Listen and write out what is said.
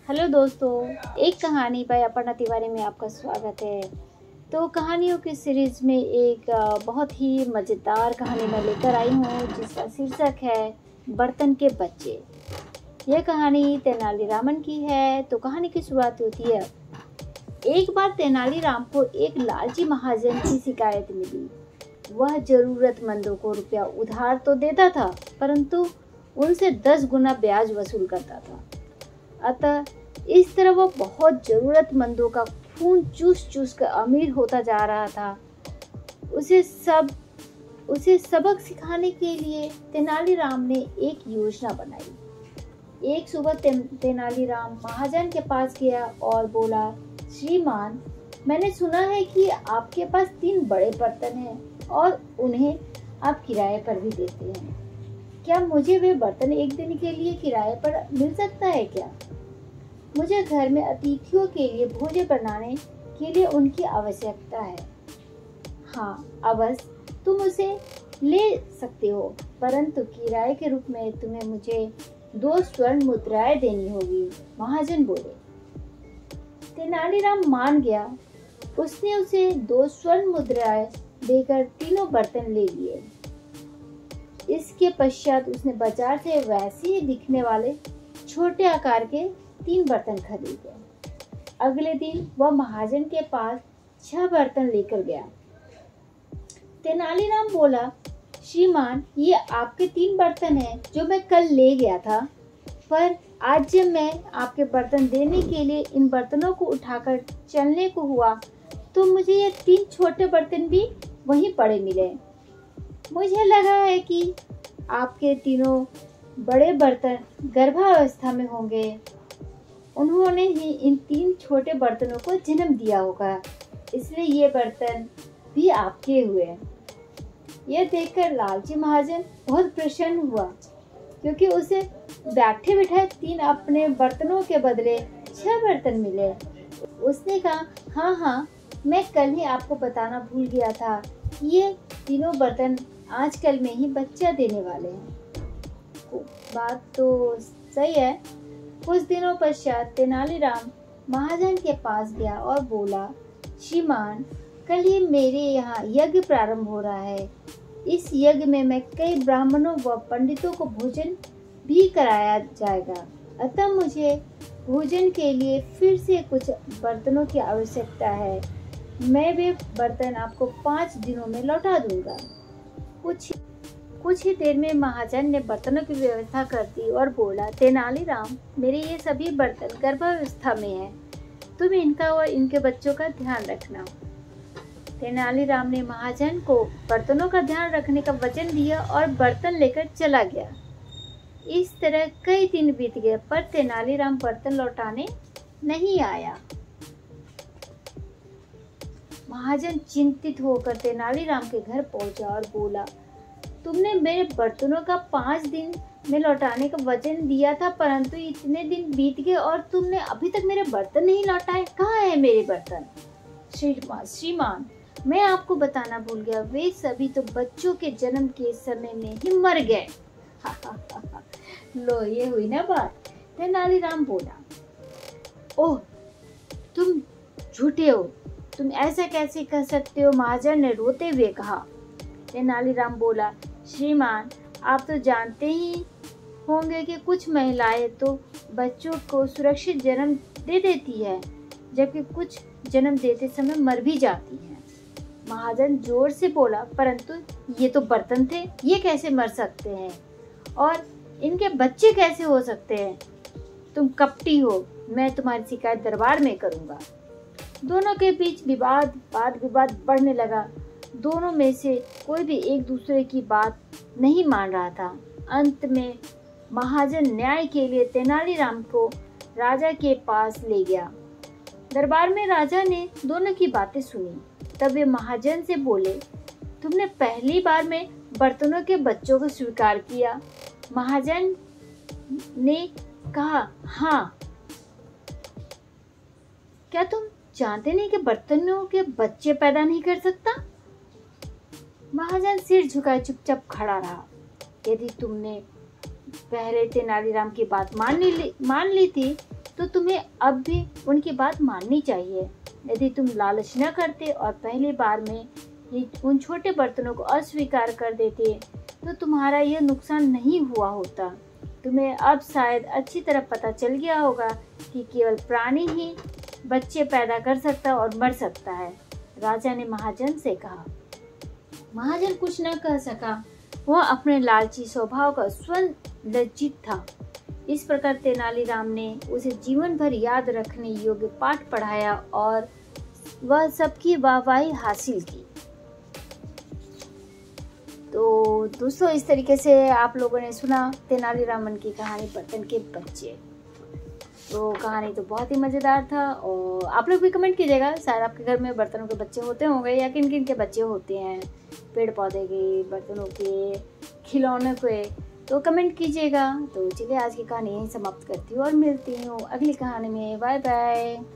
Hello दोस्तों, एक कहानी बाय अपर्णा तिवारी में आपका स्वागत है। तो कहानियों की सीरीज में एक बहुत ही मज़ेदार कहानी मैं लेकर आई हूँ जिसका शीर्षक है बर्तन के बच्चे। यह कहानी तेनालीरामन की है। तो कहानी की शुरुआत होती है। एक बार तेनालीराम को एक लालची महाजन की शिकायत मिली। वह ज़रूरतमंदों को रुपया उधार तो देता था, परंतु उनसे 10 गुना ब्याज वसूल करता था। अतः इस तरह वो बहुत ज़रूरतमंदों का खून चूस चूस कर अमीर होता जा रहा था। उसे सबक सिखाने के लिए तेनालीराम ने एक योजना बनाई। एक सुबह तेनालीराम महाजन के पास गया और बोला, श्रीमान, मैंने सुना है कि आपके पास 3 बड़े बर्तन हैं और उन्हें आप किराए पर भी देते हैं। क्या मुझे वे बर्तन एक दिन के लिए किराए पर मिल सकता है क्या? मुझे घर में अतिथियों के लिए भोजन बनाने के लिए उनकी आवश्यकता है। हाँ, अवश्य तुम उसे ले सकते हो, परंतु किराए के रूप में तुम्हें मुझे 2 स्वर्ण मुद्राएं देनी होगी, महाजन बोले। तेनालीराम मान गया। उसने उसे 2 स्वर्ण मुद्राएं देकर तीनों बर्तन ले लिए। इसके पश्चात उसने बाजार से वैसे ही दिखने वाले छोटे आकार के 3 बर्तन खरीदे। अगले दिन वह महाजन के पास 6 बर्तन लेकर गया। तेनालीराम बोला, श्रीमान, ये आपके 3 बर्तन हैं जो मैं कल ले गया था, पर आज जब मैं आपके बर्तन देने के लिए इन बर्तनों को उठाकर चलने को हुआ तो मुझे ये 3 छोटे बर्तन भी वहीं पड़े मिले। मुझे लगा है कि आपके तीनों बड़े बर्तन गर्भावस्था में होंगे। उन्होंने ही इन 3 छोटे बर्तनों को जन्म दिया होगा, इसलिए ये बर्तन भी आपके हुए। यह देखकर लालची महाजन बहुत प्रसन्न हुआ, क्योंकि उसे बैठे बिठाए 3 अपने बर्तनों के बदले 6 बर्तन मिले। उसने कहा, हाँ, मैं कल ही आपको बताना भूल गया था। ये तीनों बर्तन आजकल में ही बच्चा देने वाले हैं। बात तो सही है। कुछ दिनों पश्चात तेनालीराम महाजन के पास गया और बोला, श्रीमान, कल ही मेरे यहाँ यज्ञ प्रारंभ हो रहा है। इस यज्ञ में मैं कई ब्राह्मणों व पंडितों को भोजन भी कराया जाएगा, अतः मुझे भोजन के लिए फिर से कुछ बर्तनों की आवश्यकता है। मैं वे बर्तन आपको 5 दिनों में लौटा दूंगा। कुछ ही देर में महाजन ने बर्तनों की व्यवस्था कर दी और बोला, तेनालीराम, मेरे ये सभी बर्तन गर्भावस्था में हैं। तुम इनका और इनके बच्चों का ध्यान रखना। तेनालीराम ने महाजन को बर्तनों का ध्यान रखने का वचन दिया और बर्तन लेकर चला गया। इस तरह कई दिन बीत गए, पर तेनालीराम बर्तन लौटाने नहीं आया। महाजन चिंतित होकर तेनालीराम के घर पहुंचा और बोला, तुमने मेरे बर्तनों का 5 दिन में लौटाने का वचन दिया था, परंतु इतने दिन बीत गए और तुमने अभी तक मेरे बर्तन नहीं लौटाए। कहाँ है मेरे बर्तन? श्रीमान, मैं आपको बताना भूल गया, वे सभी तो बच्चों के जन्म के समय में ही मर गए। लो, ये हुई ना बात। तेनालीराम बोला, ओह, तुम झूठे हो, तुम ऐसा कैसे कह सकते हो? महाजन ने रोते हुए कहा। तेनालीराम बोला, श्रीमान, आप तो जानते ही होंगे कि कुछ महिलाएं तो बच्चों को सुरक्षित जन्म दे देती है, जबकि कुछ जन्म देते समय मर भी जाती हैं। महाजन जोर से बोला, परंतु ये तो बर्तन थे, ये कैसे मर सकते हैं और इनके बच्चे कैसे हो सकते हैं? तुम कपटी हो, मैं तुम्हारी शिकायत दरबार में करूँगा। दोनों के बीच वाद विवाद बढ़ने लगा। दोनों में से कोई भी एक दूसरे की बात नहीं मान रहा था। अंत में महाजन न्याय के लिए तेनालीराम को राजा के पास ले गया। दरबार में राजा ने दोनों की बातें सुनी। तब वे महाजन से बोले, तुमने पहली बार में बर्तनों के बच्चों को स्वीकार किया? महाजन ने कहा, हाँ। क्या तुम जानते नहीं कि बर्तनों के बच्चे पैदा नहीं कर सकता? महाजन सिर झुकाए चुपचाप खड़ा रहा। यदि तुमने पहले तेनालीराम की बात मान ली थी तो तुम्हें अब भी उनकी बात माननी चाहिए। यदि तुम लालच न करते और पहली बार में ही उन छोटे बर्तनों को अस्वीकार कर देते तो तुम्हारा यह नुकसान नहीं हुआ होता। तुम्हें अब शायद अच्छी तरह पता चल गया होगा कि केवल प्राणी ही बच्चे पैदा कर सकता और मर सकता है। राजा ने महाजन से कहा। महाजन कुछ न कह सका। वह अपने लालची स्वभाव का स्वयं लज्जित था। इस प्रकार तेनालीराम ने उसे जीवन भर याद रखने योग्य पाठ पढ़ाया और वह सबकी वाहवाही हासिल की। तो दोस्तों, इस तरीके से आप लोगों ने सुना तेनालीरामन की कहानी बर्तन के बच्चे। तो कहानी तो बहुत ही मज़ेदार था और आप लोग भी कमेंट कीजिएगा, शायद आपके घर में बर्तनों के बच्चे होते होंगे या किन किन के बच्चे होते हैं, पेड़ पौधे के, बर्तनों के, खिलौनों के, तो कमेंट कीजिएगा। तो चलिए आज की कहानी यहीं समाप्त करती हूँ और मिलती हूँ अगली कहानी में। Bye bye.